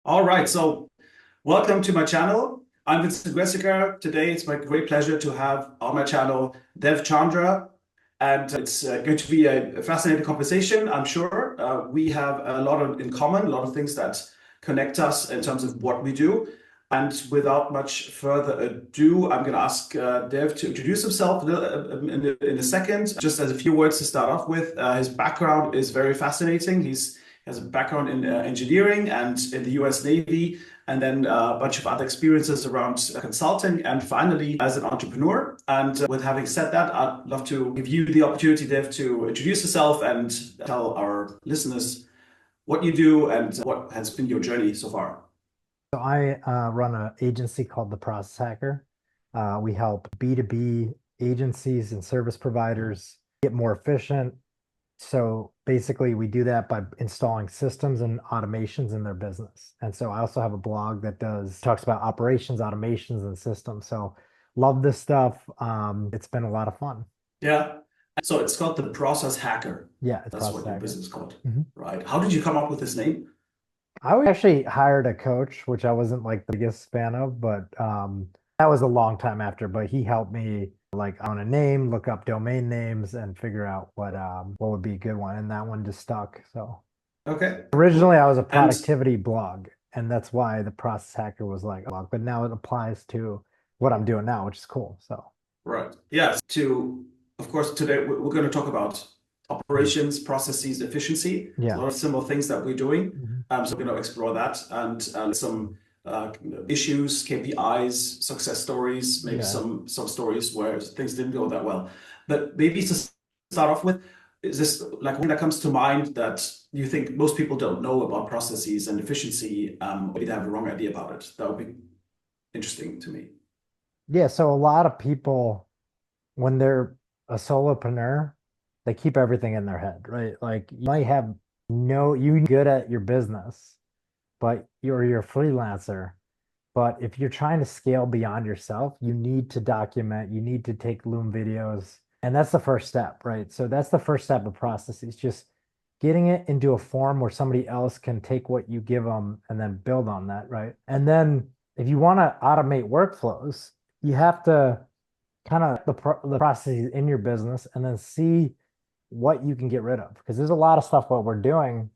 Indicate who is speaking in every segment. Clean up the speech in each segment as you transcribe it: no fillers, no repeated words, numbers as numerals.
Speaker 1: All right, so welcome to my channel. I'm Vincent Wessiker. Today, it's my great pleasure to have on my channel Dev Chandra, and it's going to be a fascinating conversation, I'm sure. We have a lot in common, a lot of things that connect us in terms of what we do. And without much further ado, I'm going to ask Dev to introduce himself in a second. Just as a few words to start off with, his background is very fascinating. He has a background in engineering and in the US Navy, and then a bunch of other experiences around consulting, and finally as an entrepreneur. And with having said that, I'd love to give you the opportunity, Dev, to introduce yourself and tell our listeners what you do and what has been your journey so far.
Speaker 2: So I run an agency called The Process Hacker. We help B2B agencies and service providers get more efficient. So basically, we do that by installing systems and automations in their business. And so I also have a blog that talks about operations, automations, and systems. So love this stuff. It's been a lot of fun.
Speaker 1: Yeah. So it's called The Process Hacker.
Speaker 2: Yeah, it's
Speaker 1: That's
Speaker 2: Process
Speaker 1: what your
Speaker 2: Hacker.
Speaker 1: business is called,
Speaker 2: Mhm.
Speaker 1: right? How did you come up with this name?
Speaker 2: I actually hired a coach, which I wasn't like the biggest fan of, but that was a long time after. But he helped me like on a name, look up domain names, and figure out what would be a good one, and that one just stuck. So
Speaker 1: Okay,
Speaker 2: originally,
Speaker 1: cool.
Speaker 2: I was a
Speaker 1: And
Speaker 2: productivity blog, and that's why the Process Hacker was like a blog. But now it applies to what I'm doing now, which is cool. So
Speaker 1: right. Yeah. Of course, today we're going to talk about operations, processes, efficiency. There's a
Speaker 2: yeah.
Speaker 1: lot of similar things that we're doing.
Speaker 2: Mhm.
Speaker 1: So we're going to explore that and some issues, KPIs, success stories, maybe
Speaker 2: Yeah.
Speaker 1: some stories where things didn't go that well. But maybe to start off with, is this like one that comes to mind that you think most people don't know about processes and efficiency, or they have a wrong idea about it? That would be interesting to me.
Speaker 2: Yeah. So a lot of people, when they're a solopreneur, they keep everything in their head, right? Like you might have you're good at your business, but you're a freelancer. But if you're trying to scale beyond yourself, you need to document, you need to take Loom videos. And that's the first step, right? So that's the first step of processes, just getting it into a form where somebody else can take what you give them and then build on that, right? And then if you want to automate workflows, you have to kind of the processes in your business and then see what you can get rid of because there's a lot of stuff what we're doing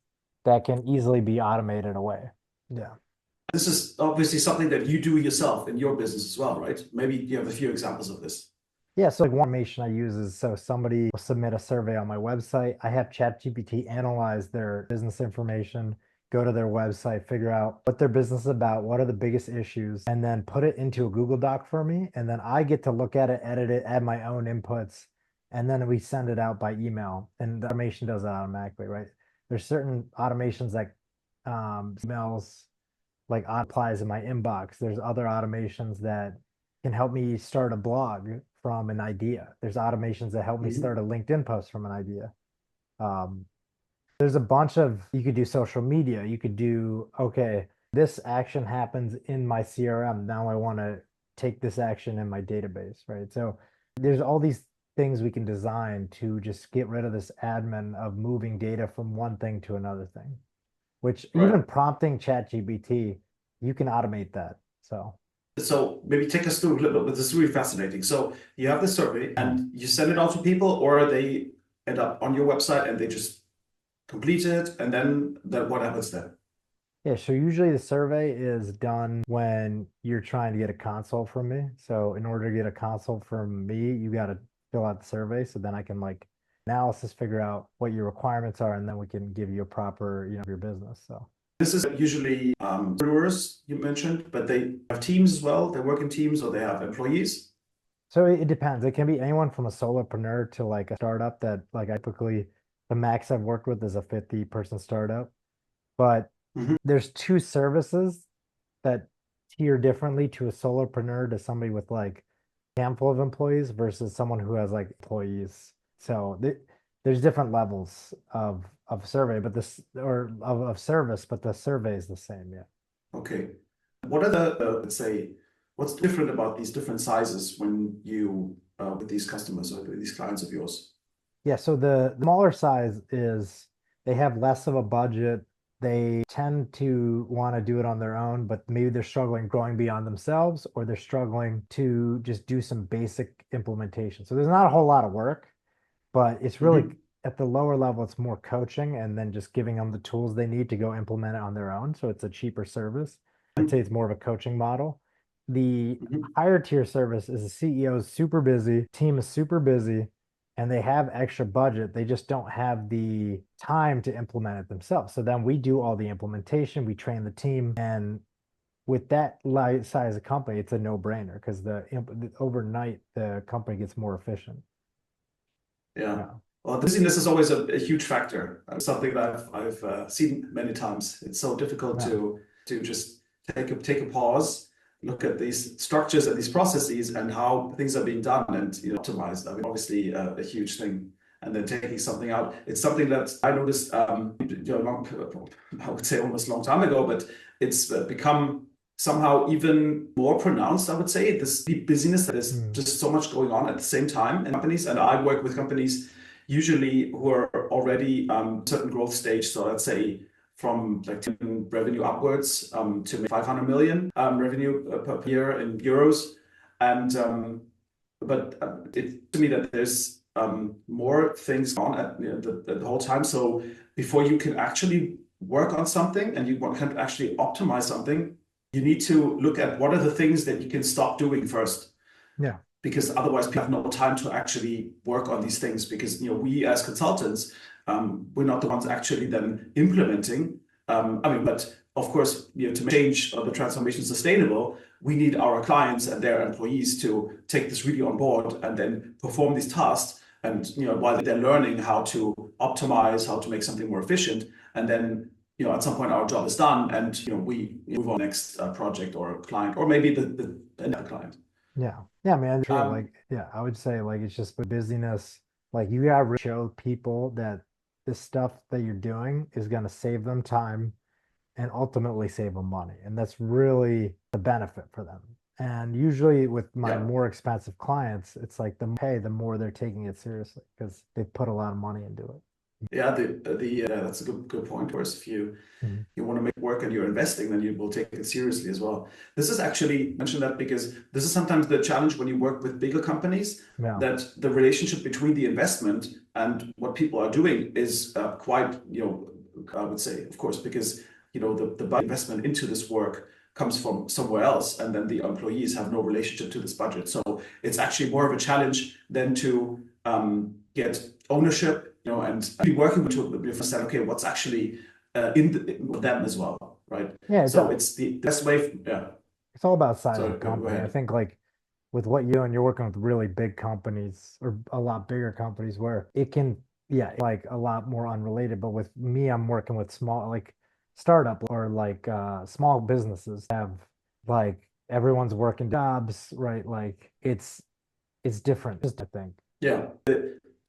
Speaker 2: that can easily be automated away. Yeah.
Speaker 1: This is obviously something that you do yourself in your business as well, right? Maybe you have a few examples of this.
Speaker 2: Yeah, so like one automation I use is so somebody will submit a survey on my website. I have ChatGPT analyze their business information, go to their website, figure out what their business is about, what are the biggest issues, and then put it into a Google Doc for me. And then I get to look at it, edit it, add my own inputs, and then we send it out by email. And the automation does that automatically, right? There's certain automations like emails, like applies in my inbox. There's other automations that can help me start a blog from an idea. There's automations that help me
Speaker 1: Mhm.
Speaker 2: start a LinkedIn post from an idea. Um, there's a bunch of, you could do social media. You could do, okay, this action happens in my CRM. Now I want to take this action in my database, right? So there's all these things we can design to just get rid of this admin of moving data from one thing to another thing, which
Speaker 1: Right.
Speaker 2: even prompting ChatGPT, you can automate that. So
Speaker 1: So maybe take us through a little bit. This is really fascinating. So you have the survey
Speaker 2: mhm.
Speaker 1: and you send it out to people, or they end up on your website and they just complete it, and then what happens then?
Speaker 2: Yeah, so usually the survey is done when you're trying to get a consult from me. So in order to get a consult from me, you got to fill out the survey. So then I can like analysis, figure out what your requirements are, and then we can give you a proper, your business. So
Speaker 1: This is usually entrepreneurs you mentioned, but they have teams as well. They work in teams or they have employees.
Speaker 2: it depends. It can be anyone from a solopreneur to like a startup that like I typically the max I've worked with is a 50-person startup. But
Speaker 1: Mhm.
Speaker 2: there's two services that tier differently to a solopreneur to somebody with like a handful of employees versus someone who has like employees. So there's different levels of survey, but this or of service, but the survey is the same. Yeah.
Speaker 1: Okay. What are let's say, what's different about these different sizes when you, with these customers or with these clients of yours?
Speaker 2: Yeah. So the smaller size is they have less of a budget. they tend to want to do it on their own, but maybe they're struggling growing beyond themselves, or they're struggling to just do some basic implementation. So there's not a whole lot of work, but it's really
Speaker 1: Mhm.
Speaker 2: at the lower level, it's more coaching and then just giving them the tools they need to go implement it on their own. So it's a cheaper service. I'd say it's more of a coaching model. The
Speaker 1: Mhm.
Speaker 2: higher tier service is the CEO is super busy, team is super busy, and they have extra budget. They just don't have the time to implement it themselves. So then we do all the implementation, we train the team, and with that size of company, it's a no-brainer because overnight the company gets more efficient.
Speaker 1: Yeah.
Speaker 2: Yeah.
Speaker 1: Well, busyness is always a huge factor. Something that I've seen many times. It's so difficult
Speaker 2: Yeah.
Speaker 1: to just take a pause, look at these structures and these processes and how things are being done and optimized. I mean, obviously a huge thing. And then taking something out. It's something that I noticed, I would say almost a long time ago, but it's become somehow even more pronounced, I would say, this busyness that is
Speaker 2: Mm.
Speaker 1: just so much going on at the same time in companies. And I work with companies usually who are already certain growth stage. So let's say from like 10 revenue upwards to 500 million revenue per year in euros. And but it to me that there's more things on at the whole time. So before you can actually work on something and you can actually optimize something, you need to look at what are the things that you can stop doing first,
Speaker 2: Yeah.
Speaker 1: because otherwise people have no time to actually work on these things, because we as consultants, we're not the ones actually then implementing. I mean, but of course, to make change or the transformation sustainable, we need our clients and their employees to take this really on board and then perform these tasks. And while they're learning how to optimize, how to make something more efficient, and then at some point our job is done, and we move on next project or client, or maybe another client.
Speaker 2: Yeah. Yeah, man. True.
Speaker 1: Um,
Speaker 2: Like, yeah, I would say like it's just the busyness. Like you gotta really show people that this stuff that you're doing is gonna save them time and ultimately save them money. And that's really the benefit for them. And usually with my
Speaker 1: yeah.
Speaker 2: more expensive clients, it's like the more pay, the more they're taking it seriously because they put a lot of money into it.
Speaker 1: Yeah, the that's a good point. Of course, if
Speaker 2: Mhm.
Speaker 1: you want to make work and you're investing, then you will take it seriously as well. This is actually mentioned that because this is sometimes the challenge when you work with bigger companies,
Speaker 2: Yeah.
Speaker 1: that the relationship between the investment and what people are doing is quite, I would say, of course, because the investment into this work comes from somewhere else, and then the employees have no relationship to this budget. So it's actually more of a challenge than to get ownership, and be working with to understand, okay, what's actually with them as well, right?
Speaker 2: Yeah,
Speaker 1: So it's the best way. Yeah.
Speaker 2: it's all about size
Speaker 1: So
Speaker 2: of
Speaker 1: go
Speaker 2: company. I
Speaker 1: ahead.
Speaker 2: think like with what you do and you're working with really big companies or a lot bigger companies where it can, yeah, like a lot more unrelated. But with me, I'm working with small, like startup or like small businesses have like everyone's working jobs, right? Like it's different, just I think.
Speaker 1: Yeah.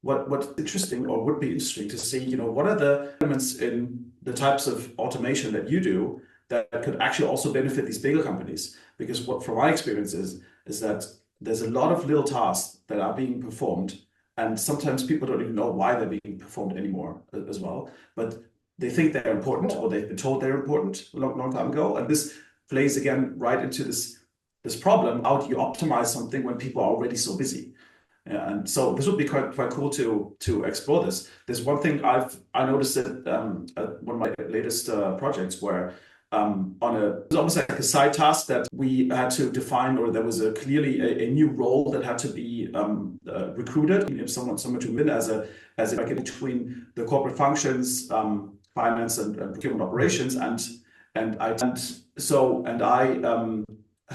Speaker 1: What's interesting, or would be interesting to see, what are the elements in the types of automation that you do that could actually also benefit these bigger companies? Because what from my experience is that there's a lot of little tasks that are being performed, and sometimes people don't even know why they're being performed anymore as well. But they think they're important, or they've been told they're important a long time ago. And this plays again right into this problem. How do you optimize something when people are already so busy? Yeah, and so this would be quite cool to explore this. There's one thing I noticed at one of my latest projects where it was almost like a side task that we had to define, or there was clearly a new role that had to be recruited. Someone to win as a like in between the corporate functions, finance and procurement
Speaker 2: Mm.
Speaker 1: operations, and I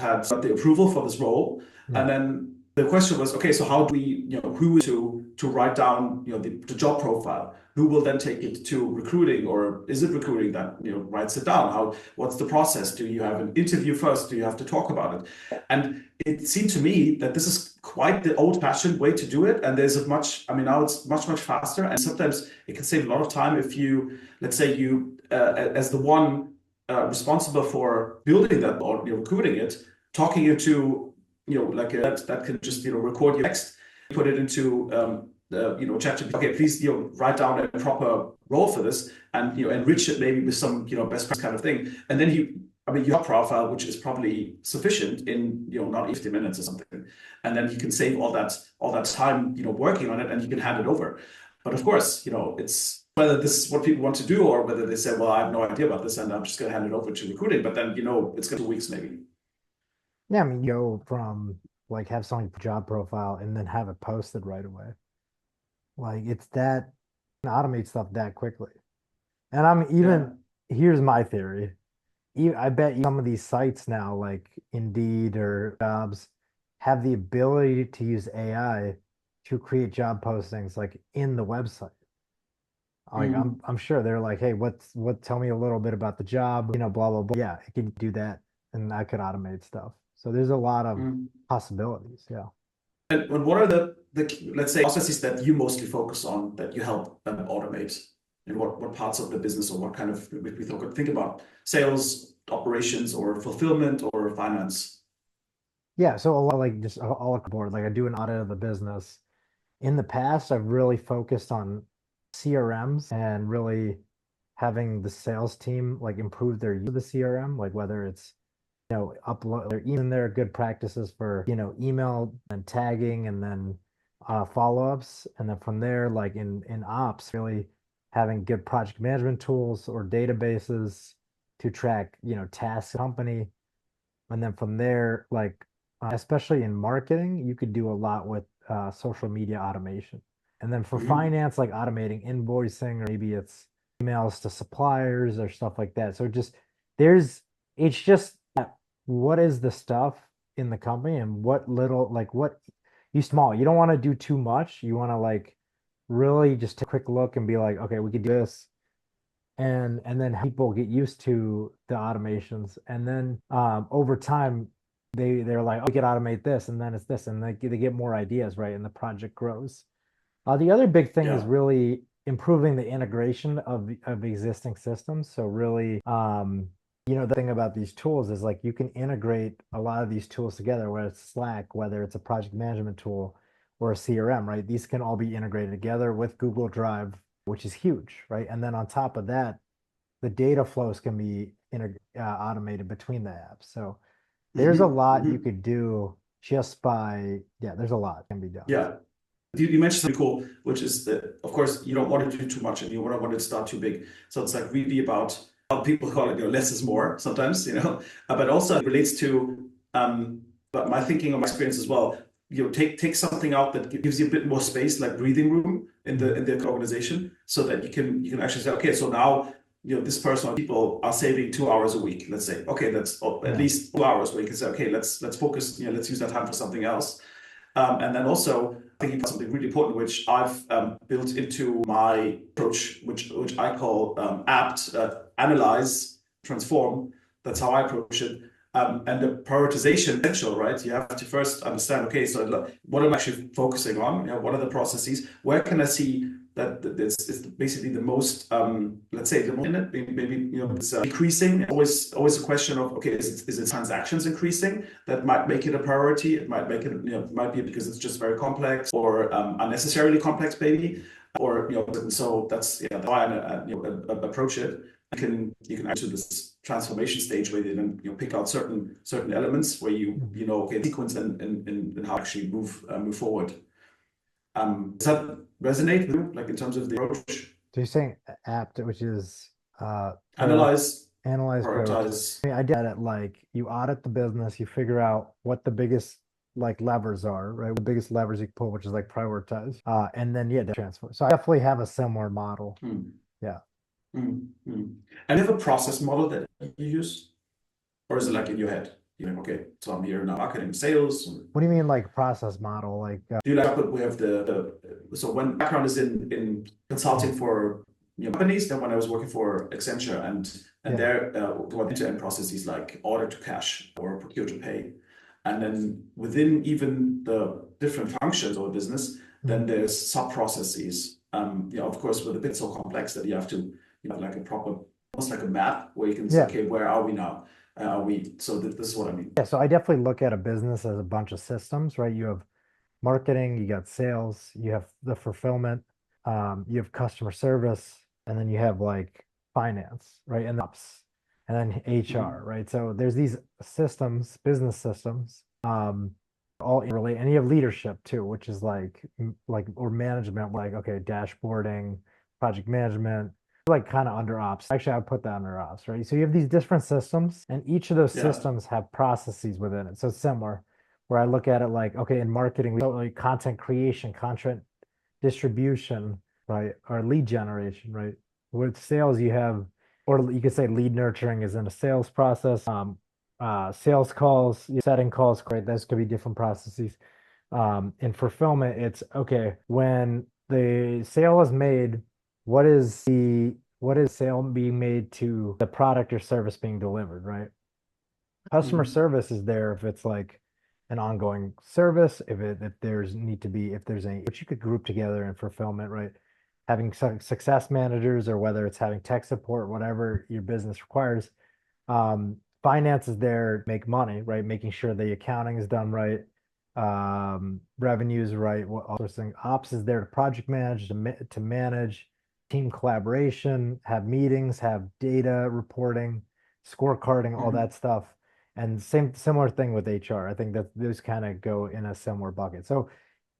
Speaker 1: had got the approval for this role,
Speaker 2: Yeah.
Speaker 1: and then the question was, okay, so how do we, who to write down, the job profile? Who will then take it to recruiting, or is it recruiting that writes it down? What's the process? Do you have an interview first? Do you have to talk about it? And it seemed to me that this is quite the old-fashioned way to do it. And there's now it's much faster, and sometimes it can save a lot of time if you, let's say you, as the one responsible for building that or recruiting it, talking it to like that can just record your text, put it into ChatGPT, okay, please, write down a proper role for this and, enrich it maybe with some, best practice kind of thing. And then your profile, which is probably sufficient in, not 50 minutes or something. And then you can save all that time, working on it, and you can hand it over. But of course, it's whether this is what people want to do or whether they say, well, I have no idea about this and I'm just going to hand it over to recruiting. But then, it's going to 2 weeks maybe.
Speaker 2: Yeah, I mean, you go from like have something job profile and then have it posted right away. Like it's that automate stuff that quickly. And I'm even here's my theory. I bet some of these sites now, like Indeed or Jobs, have the ability to use AI to create job postings like in the website. Like I'm sure they're like, hey, tell me a little bit about the job, blah, blah, blah. Yeah, it can do that and I could automate stuff. So there's a lot of possibilities. Yeah.
Speaker 1: And what are the let's say processes that you mostly focus on that you help automate? And what parts of the business, or what kind of, we think about sales, operations, or fulfillment, or finance?
Speaker 2: Yeah, so a lot like just all across the board. Like I do an audit of the business. In the past, I've really focused on CRMs and really having the sales team like improve their use of the CRM, like whether it's upload or even their good practices for email and tagging and then follow-ups, and then from there, like in ops, really having good project management tools or databases to track tasks company, and then from there, like especially in marketing, you could do a lot with social media automation, and then for finance, like automating invoicing, or maybe it's emails to suppliers or stuff like that. So it's just what is the stuff in the company and what little, like what you don't want to do too much. You want to like really just take a quick look and be like, okay, we could do this. And then people get used to the automations. And then over time, they're like, oh, we could automate this, and then it's this, and they get more ideas, right? And the project grows. The other big thing is really improving the integration of existing systems. So really, the thing about these tools is like you can integrate a lot of these tools together, whether it's Slack, whether it's a project management tool or a CRM, right? These can all be integrated together with Google Drive, which is huge, right? And then on top of that, the data flows can be automated between the apps. So there's a lot you could do just by, there's a lot can be done.
Speaker 1: Yeah. You mentioned something cool, which is that, of course, you don't want to do too much and you don't want it to start too big. So it's like really about, people call it, less is more sometimes, but also it relates to, but my thinking or my experience as well. Take something out that gives you a bit more space, like breathing room in the organization, so that you can actually say, okay, so now this person or people are saving 2 hours a week. Let's say, okay, that's at least 2 hours where you can say, okay, let's focus, let's use that time for something else. And then also thinking about something really important, which I've built into my approach, which I call apt, analyze, transform. That's how I approach it. And the prioritization essential, right? You have to first understand, okay, so what am I actually focusing on? What are the processes? Where can I see that this is basically the most, let's say, maybe it's decreasing. Always a question of, okay, is it transactions increasing that might make it a priority? It might make it, might be because it's just very complex or unnecessarily complex, maybe, or so that's why I approach it. You can actually this transformation stage where you then pick out certain elements where okay, sequence and how to actually move forward. Does that resonate with you, like in terms of the approach?
Speaker 2: So you're saying apt, which is
Speaker 1: analyze,
Speaker 2: prioritize. I mean, I did it like you audit the business, you figure out what the biggest like levers are, right? The biggest levers you can pull, which is like prioritize, and then transfer. So I definitely have a similar model. Yeah.
Speaker 1: And you have a process model that you use, or is it like in your head? Okay, so I'm here now, marketing, sales.
Speaker 2: What do you mean, like process model? Like,
Speaker 1: do you like we have so when background is in consulting for companies, then when I was working for Accenture and there were end-to-end processes like order to cash or procure to pay, and then within even the different functions of a business, then there's sub processes. Of course, with a bit so complex that you have to like a proper, almost like a map where you can say, okay, where are we now? So this is what I mean.
Speaker 2: Yeah, so I definitely look at a business as a bunch of systems, right? You have marketing, you got sales, you have the fulfillment, you have customer service, and then you have like finance, right? And ops, and then HR, right? So there's these systems, business systems, all relate, and you have leadership too, which is like or management, like okay, dashboarding, project management, like kind of under ops. Actually, I would put that under ops, right? So you have these different systems, and each of those systems have processes within it. So it's similar, where I look at it like, okay, in marketing, like content creation, content distribution, right, or lead generation, right? With sales, you have, or you could say lead nurturing is in a sales process. Sales calls, setting calls, right? Those could be different processes. In fulfillment, it's okay, when the sale is made, what is sale being made to the product or service being delivered, right? Customer service is there if it's like an ongoing service, if there's any, which you could group together in fulfillment, right? Having success managers, or whether it's having tech support, whatever your business requires. Finance is there to make money, right? Making sure the accounting is done right, revenues right, what all sorts of things. Ops is there to project manage, to manage team collaboration, have meetings, have data reporting, scorecarding, all that stuff. And similar thing with HR. I think that those kind of go in a similar bucket. So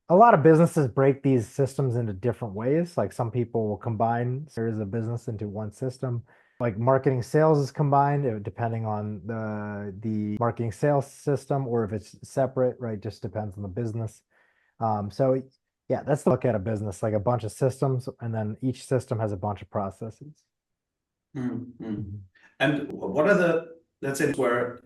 Speaker 2: a lot of businesses break these systems into different ways. Like some people will combine areas of business into one system. Like marketing sales is combined, depending on the marketing sales system, or if it's separate, right? Just depends on the business. So yeah, that's the look at a business, like a bunch of systems, and then each system has a bunch of processes.
Speaker 1: And what are the, let's say, where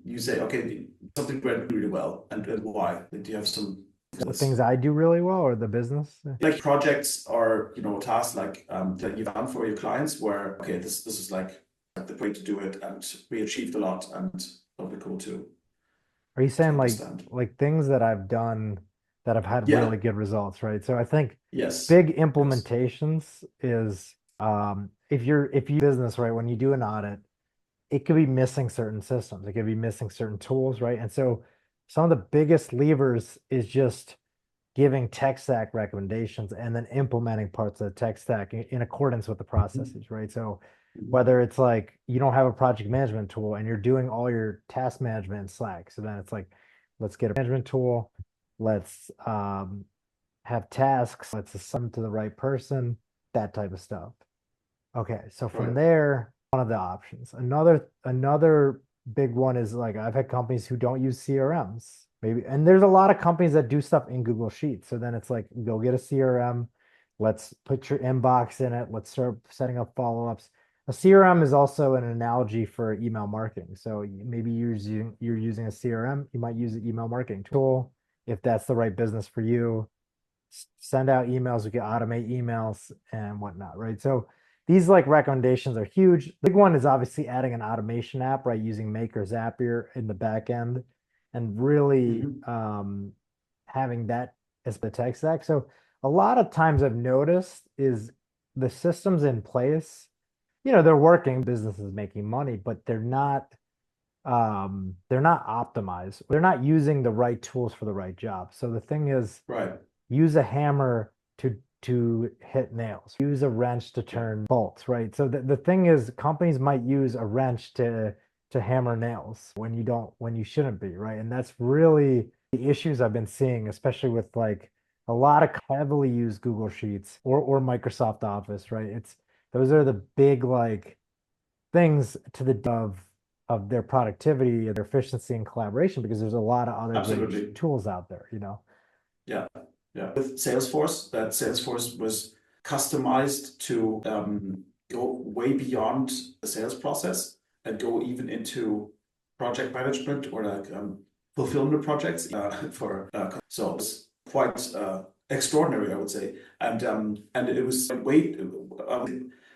Speaker 1: you say, okay, something went really well, and why? Do you have some
Speaker 2: the things I do really well, or the business?
Speaker 1: Like projects or tasks like that you've done for your clients where okay, this is like the way to do it, and we achieved a lot, and that'll be cool too.
Speaker 2: Are you saying
Speaker 1: understand.
Speaker 2: like things that I've done that have had really good results, right? So I think
Speaker 1: Yes.
Speaker 2: big implementations is if you business, right, when you do an audit, it could be missing certain systems, it could be missing certain tools, right? And so some of the biggest levers is just giving tech stack recommendations and then implementing parts of the tech stack in accordance with the processes, right? So whether it's like you don't have a project management tool and you're doing all your task management in Slack, so then it's like, let's get a management tool, let's have tasks, let's assign to the right person, that type of stuff. Okay, so from there, one of the options. Another big one is like I've had companies who don't use CRMs. Maybe, and there's a lot of companies that do stuff in Google Sheets. So then it's like, go get a CRM, let's put your inbox in it, let's start setting up follow-ups. A CRM is also an analogy for email marketing. So maybe you're using a CRM, you might use an email marketing tool if that's the right business for you. Send out emails, we can automate emails and whatnot, right? So these like recommendations are huge. The big one is obviously adding an automation app, right? Using Maker Zapier in the back end, and really having that as the tech stack. So a lot of times I've noticed is the systems in place, they're working, business is making money, but they're not optimized. They're not using the right tools for the right job. So the thing is, use a hammer to hit nails, use a wrench to turn bolts, right? So the thing is, companies might use a wrench to hammer nails when you shouldn't be, right? And that's really the issues I've been seeing, especially with like a lot of heavily used Google Sheets or Microsoft Office, right? Those are the big like things to the of their productivity, their efficiency and collaboration, because there's a lot of other great tools out there,
Speaker 1: Yeah. With Salesforce, that Salesforce was customized to go way beyond the sales process and go even into project management or like fulfillment projects so it's quite extraordinary, I would say. And it was way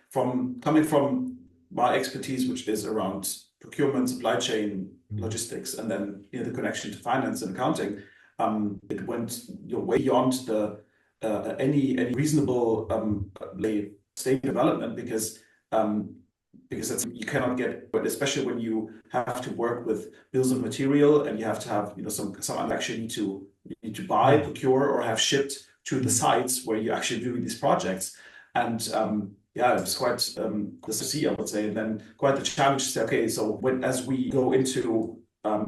Speaker 1: from coming from my expertise, which is around procurement, supply chain, logistics, and then the connection to finance and accounting. It went way beyond the any reasonable state development, because because you cannot get, but especially when you have to work with bills of material and you have to have some actually need to buy, procure, or have shipped to the sites where you're actually doing these projects. And yeah, it was quite the see, I would say, and then quite the challenge to say, okay, so as we go into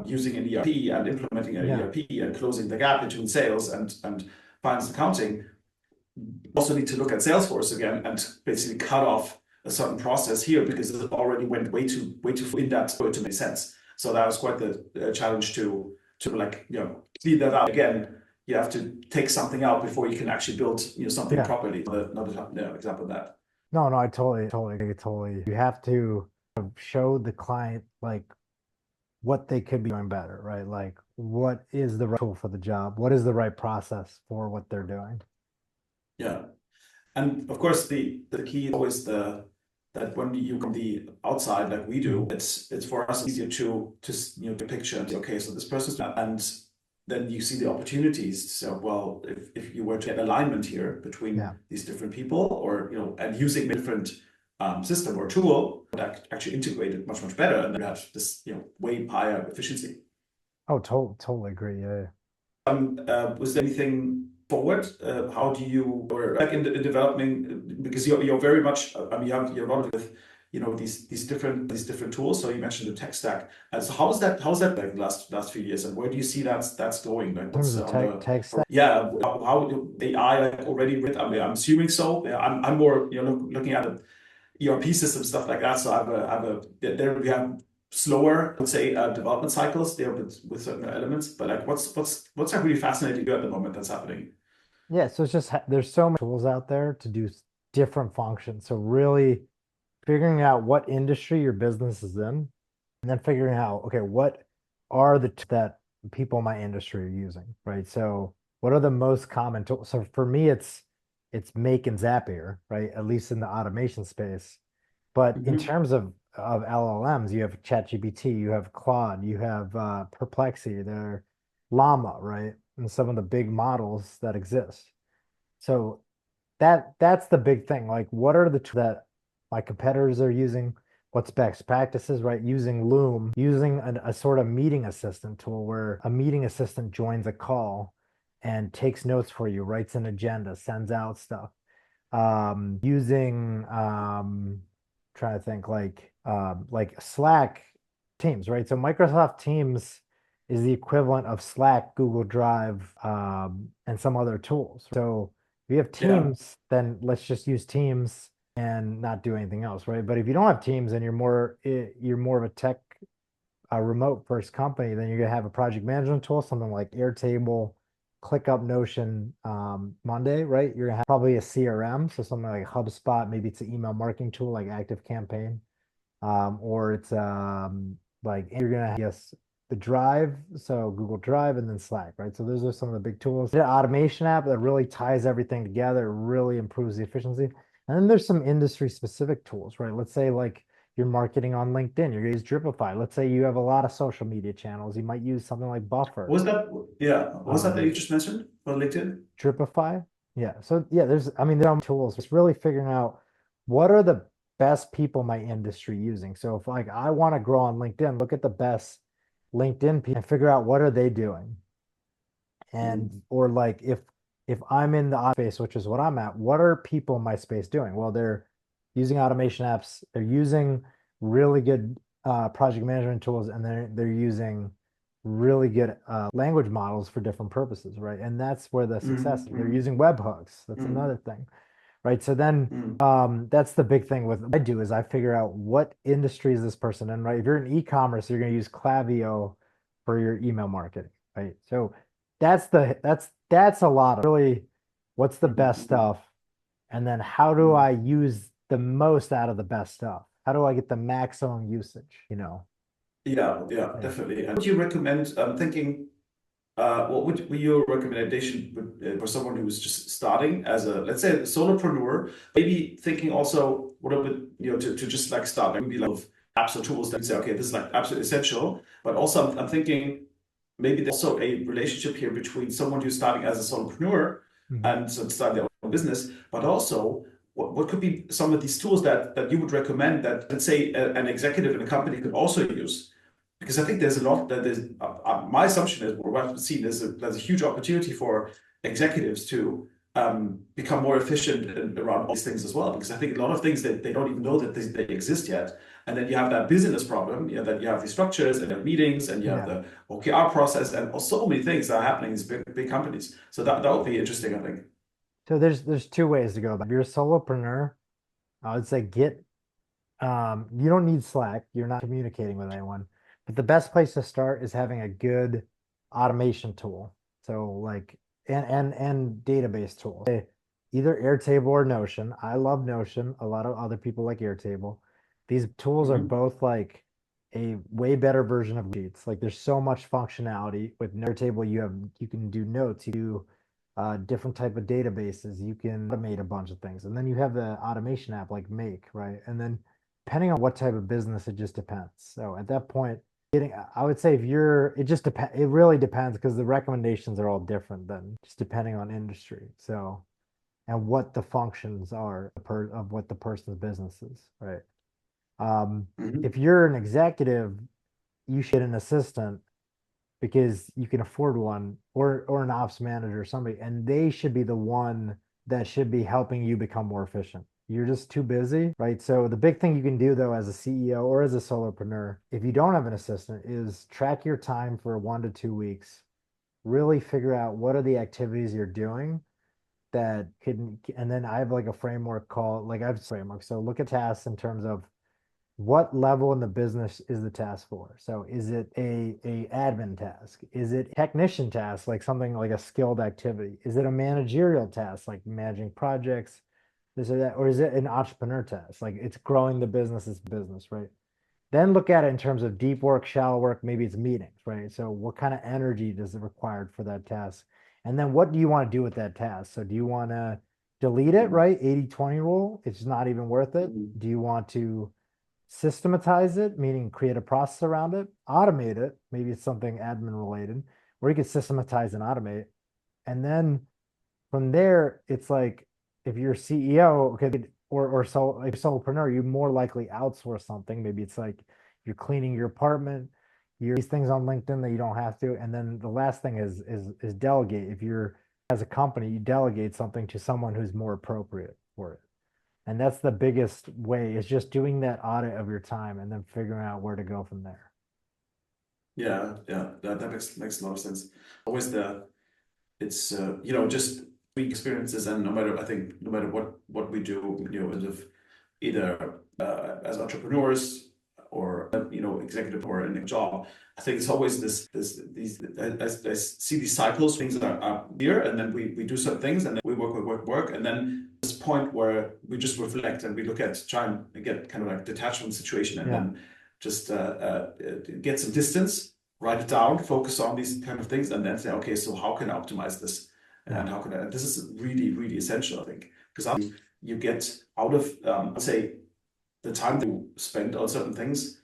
Speaker 1: using an ERP and implementing an ERP and closing the gap between sales and finance accounting, also need to look at Salesforce again and basically cut off a certain process here because it already went way too in that for it to make sense. So that was quite the challenge to like speed that up again. You have to take something out before you can actually build something properly. Another example of that.
Speaker 2: No, I totally. You have to show the client like what they could be doing better, right? Like what is the right tool for the job? What is the right process for what they're doing?
Speaker 1: Yeah. And of course the key is always that when you come the outside like we do, it's for us easier to picture and say, okay, so this person's, and then you see the opportunities. So, well, if you were to get alignment here between these different people, or and using a different system or tool that actually integrated much better, and then you have this way higher efficiency.
Speaker 2: Oh, totally agree. Yeah.
Speaker 1: Was there anything forward? How do you, or like in developing, because you're very much, I mean, you're a lot with these different tools. So you mentioned the tech stack. And so how's that like the last few years, and where do you see that's going? Like what's
Speaker 2: tech stack?
Speaker 1: Yeah, how AI like already with? I mean, I'm assuming so. Yeah, I'm more looking at the ERP system stuff like that. So there we have slower, let's say, development cycles there with certain elements. But like, what's like really fascinating at the moment that's happening?
Speaker 2: Yeah, so it's just there's so many tools out there to do different functions. So really figuring out what industry your business is in, and then figuring out, okay, what are the that people in my industry are using, right? So what are the most common tools? So for me, it's Make and Zapier, right? At least in the automation space. But in terms of LLMs, you have ChatGPT, you have Claude, you have Perplexity, there, Llama, right? And some of the big models that exist. So that's the big thing. Like, what are the tools that my competitors are using? What's best practices, right? Using Loom, using a sort of meeting assistant tool where a meeting assistant joins a call and takes notes for you, writes an agenda, sends out stuff. Using trying to think like Slack Teams, right? So Microsoft Teams is the equivalent of Slack, Google Drive, and some other tools. So if you have Teams, then let's just use Teams and not do anything else, right? But if you don't have Teams and you're more of a tech, remote first company, then you're gonna have a project management tool, something like Airtable, ClickUp, Notion, Monday, right? You're gonna have probably a CRM, so something like HubSpot, maybe it's an email marketing tool like ActiveCampaign, or it's like you're gonna have the Drive, so Google Drive, and then Slack, right? So those are some of the big tools. The automation app that really ties everything together, really improves the efficiency. And then there's some industry specific tools, right? Let's say like you're marketing on LinkedIn, you're gonna use Dripify. Let's say you have a lot of social media channels, you might use something like Buffer.
Speaker 1: What was that? Yeah, what was that you just mentioned for LinkedIn?
Speaker 2: Dripify. Yeah. So yeah, there are tools. It's really figuring out what are the best people in my industry using. So if like I want to grow on LinkedIn, look at the best LinkedIn people and figure out what are they doing. And or like if I'm in the space, which is what I'm at, what are people in my space doing? Well, they're using automation apps, they're using really good project management tools, and they're using really good language models for different purposes, right? And that's where the success is. They're using webhooks. That's another thing, right? So then that's the big thing with what I do is I figure out what industry is this person in, right? If you're in e-commerce, you're going to use Klaviyo for your email marketing, right? So that's a lot of really what's the best stuff, and then how do I use the most out of the best stuff? How do I get the maximum usage,
Speaker 1: Yeah, definitely. And would you recommend thinking what would be your recommendation for someone who's just starting as a, let's say, a solopreneur, maybe thinking also what would to just like start, like maybe like apps or tools that you say, okay, this is like absolutely essential, but also I'm thinking maybe there's also a relationship here between someone who's starting as a solopreneur and so starting their own business, but also what could be some of these tools that you would recommend that, let's say, an executive in a company could also use? Because I think there's a lot that is, my assumption is, or what I've seen, there's a huge opportunity for executives to become more efficient around all these things as well. Because I think a lot of things that they don't even know that they exist yet. And then you have that business problem, that you have the structures and the meetings and you have the OKR process and so many things that are happening in these big companies. So that would be interesting, I think.
Speaker 2: So there's two ways to go about it. If you're a solopreneur, I would say you don't need Slack. You're not communicating with anyone. But the best place to start is having a good automation tool. So like and database tool. Either Airtable or Notion. I love Notion. A lot of other people like Airtable. These tools are both like a way better version of Sheets. Like there's so much functionality with Airtable. You can do notes, you do different type of databases. You can automate a bunch of things, and then you have the automation app like Make, right? And then depending on what type of business, it just depends. So at that point, I would say it just depends. It really depends because the recommendations are all different then, just depending on industry. So and what the functions are of what the person's business is, right? If you're an executive, you should get an assistant because you can afford one or an ops manager or somebody, and they should be the one that should be helping you become more efficient. You're just too busy, right? So the big thing you can do though as a CEO or as a solopreneur, if you don't have an assistant, is track your time for 1 to 2 weeks. Really figure out what are the activities you're doing that can, and then I have like a framework called like I have a framework. So look at tasks in terms of what level in the business is the task for? So is it a admin task? Is it technician task, like something like a skilled activity? Is it a managerial task, like managing projects, this or that? Or is it an entrepreneur task? Like it's growing the business as business, right? Then look at it in terms of deep work, shallow work, maybe it's meetings, right? So what kind of energy does it require for that task? And then what do you want to do with that task? So do you want to delete it, right? 80-20 rule, it's not even worth it. Do you want to systematize it, meaning create a process around it, automate it, maybe it's something admin related, or you could systematize and automate. And then from there, it's like if you're CEO, okay, or so if solopreneur, you more likely outsource something. Maybe it's like you're cleaning your apartment, these things on LinkedIn that you don't have to. And then the last thing is delegate. If you're as a company, you delegate something to someone who's more appropriate for it. And that's the biggest way is just doing that audit of your time and then figuring out where to go from there.
Speaker 1: Yeah, that makes a lot of sense. Always it's just experiences, and I think no matter what we do, of either as entrepreneurs or executive or in a job, I think it's always these I see these cycles. Things are here, and then we do some things, and then we work, and then this point where we just reflect and we look at try and get kind of like detachment situation, and then just get some distance, write it down, focus on these kind of things, and then say, okay, so how can I optimize this? And how can I? This is really, really essential, I think, because you get out of, let's say, the time you spend on certain things,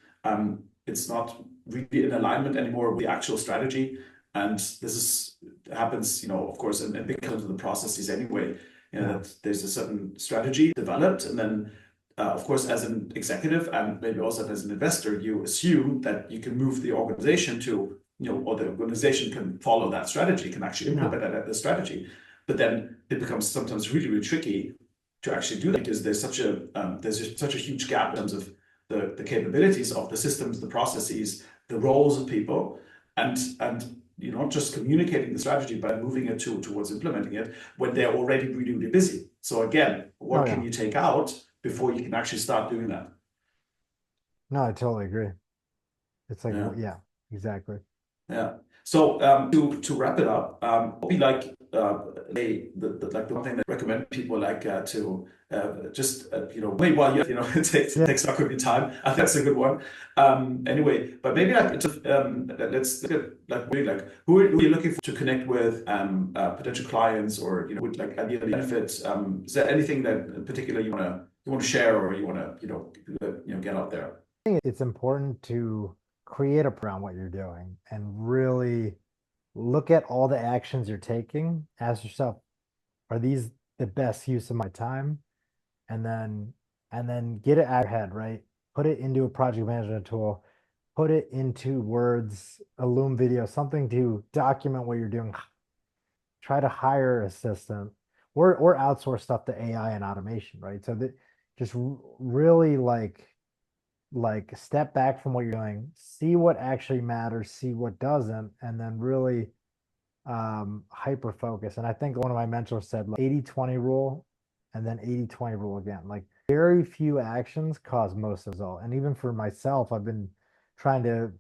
Speaker 1: it's not really in alignment anymore with the actual strategy. And this happens, of course, in big terms of the processes anyway. That there's a certain strategy developed, and then, of course, as an executive and maybe also as an investor, you assume that you can move the organization to, or the organization can follow that strategy, can actually implement the strategy. But then it becomes sometimes really, really tricky to actually do that because there's such a huge gap in terms of the capabilities of the systems, the processes, the roles of people, and you're not just communicating the strategy, but moving it towards implementing it when they're already really, really busy. So again, what can you take out before you can actually start doing that?
Speaker 2: No, I totally agree. It's like, exactly.
Speaker 1: Yeah. So to wrap it up, what would be like the one thing that I recommend people like to just wait while it takes not good time. I think that's a good one. Anyway, but maybe like let's look at like really like who are you looking for to connect with potential clients or would like ideally benefits. Is there anything that in particular you want to share or you want to get out there?
Speaker 2: I think it's important to create a plan what you're doing and really look at all the actions you're taking. Ask yourself, are these the best use of my time? and then get it out of your head, right? Put it into a project management tool, put it into Words, a Loom video, something to document what you're doing. Try to hire an assistant or outsource stuff to AI and automation, right? So that just really like step back from what you're doing, see what actually matters, see what doesn't, and then really hyper focus. And I think one of my mentors said like 80-20 rule and then 80-20 rule again. Like very few actions cause most result. And even for myself, I've been trying to,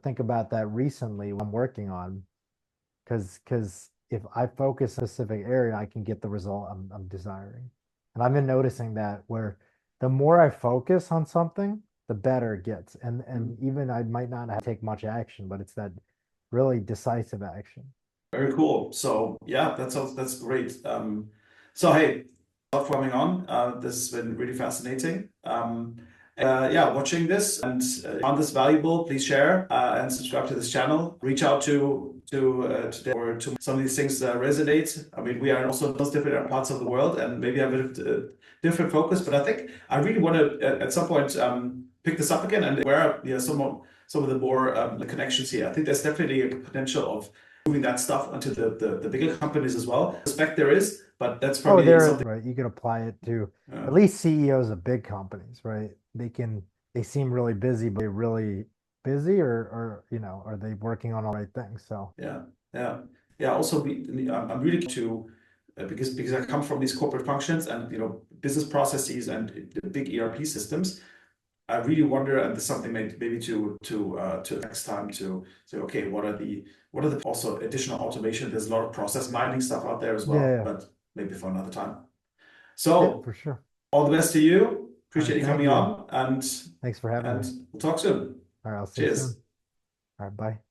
Speaker 2: think about that recently when I'm working on because if I focus a specific area, I can get the result I'm desiring. And I've been noticing that where the more I focus on something, the better it gets. And even I might not have to take much action, but it's that really decisive action.
Speaker 1: Very cool. So yeah, that's great. So hey, thanks for coming on. This has been really fascinating. Yeah, watching this and found this valuable, please share and subscribe to this channel. Reach out to some of these things resonate. I mean, we are also in those different parts of the world and maybe have a bit of different focus, but I think I really want to at some point pick this up again and where some of the more the connections here. I think there's definitely a potential of moving that stuff onto the bigger companies as well. I suspect there is, but that's
Speaker 2: Oh,
Speaker 1: probably something.
Speaker 2: right. You could apply it to
Speaker 1: Uh,
Speaker 2: at least CEOs of big companies, right? They seem really busy, but they really busy or are they working on all the right things? So
Speaker 1: yeah, yeah, yeah. Also, I'm really to because I come from these corporate functions and business processes and the big ERP systems. I really wonder, and there's something maybe to next time to say, okay, what are the also additional automation? There's a lot of process mining stuff out there as
Speaker 2: yeah,
Speaker 1: well,
Speaker 2: yeah,
Speaker 1: but maybe for another time.
Speaker 2: yeah,
Speaker 1: So
Speaker 2: for sure.
Speaker 1: all the best to you.
Speaker 2: All right,
Speaker 1: Appreciate you
Speaker 2: thank
Speaker 1: coming
Speaker 2: you.
Speaker 1: on, and
Speaker 2: Thanks for having me.
Speaker 1: we'll talk soon.
Speaker 2: All right, I'll see you soon.
Speaker 1: Cheers.
Speaker 2: All right, bye.